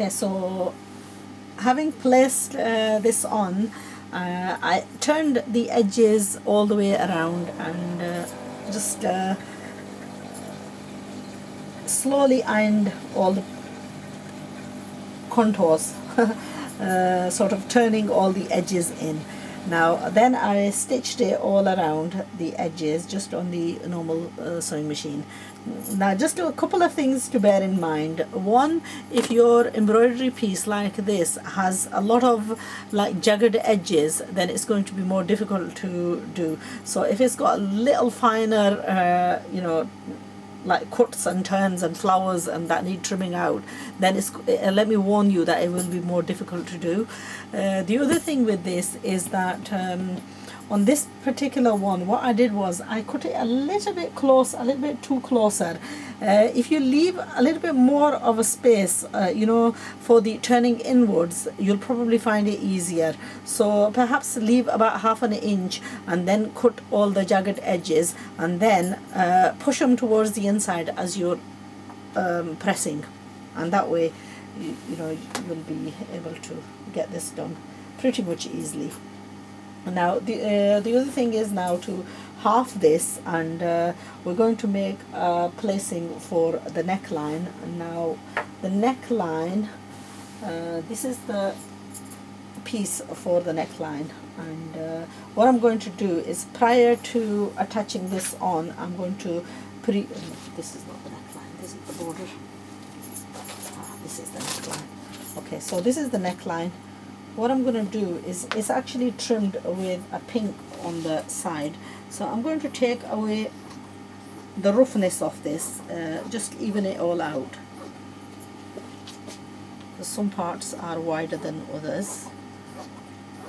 Okay, so having placed this on, I turned the edges all the way around and just slowly ironed all the contours, sort of turning all the edges in. Now then I stitched it all around the edges just on the normal sewing machine. Now just a couple of things to bear in mind. One, if your embroidery piece like this has a lot of like jagged edges, then it's going to be more difficult to do. So if it's got a little finer like cuts and turns and flowers and that need trimming out, then it's let me warn you that it will be more difficult to do. The other thing with this is that on this particular one, what I did was I cut it a little bit close, a little bit too closer. If you leave a little bit more of a space, for the turning inwards, you'll probably find it easier. So perhaps leave about half an inch and then cut all the jagged edges and then push them towards the inside as you're pressing, and that way you'll be able to get this done pretty much easily. Now the other thing is now to half this, and we're going to make a placing for the neckline. Now the neckline, this is the piece for the neckline, and what I'm going to do is, prior to attaching this on, I'm going to this is not the neckline, this is the border. This is the neckline. Okay, so this is the neckline. What I'm going to do is, it's actually trimmed with a pink on the side, so I'm going to take away the roughness of this, just even it all out, because some parts are wider than others.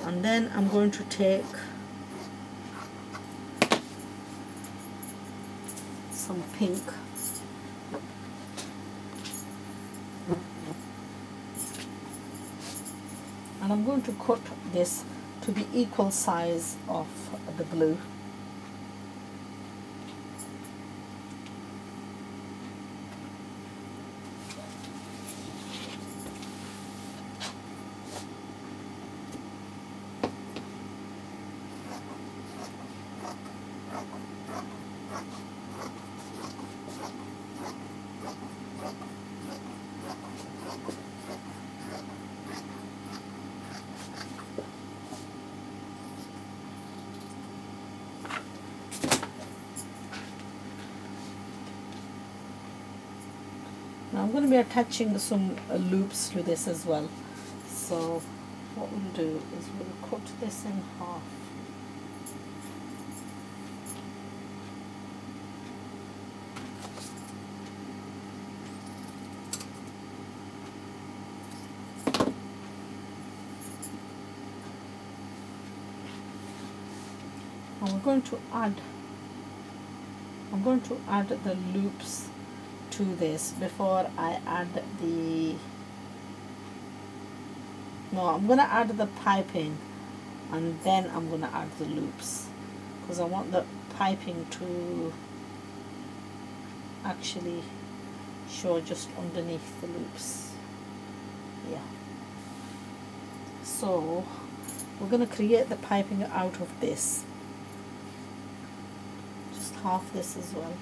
And then I'm going to take some pink and I'm going to cut this to the equal size of the blue. Now I'm going to be attaching some loops to this as well. So what we'll do is we'll cut this in half. And I'm going to add the loops to this before I add I'm going to add the piping, and then I'm going to add the loops, because I want the piping to actually show just underneath the loops. Yeah. So we're going to create the piping out of this, just half this as well.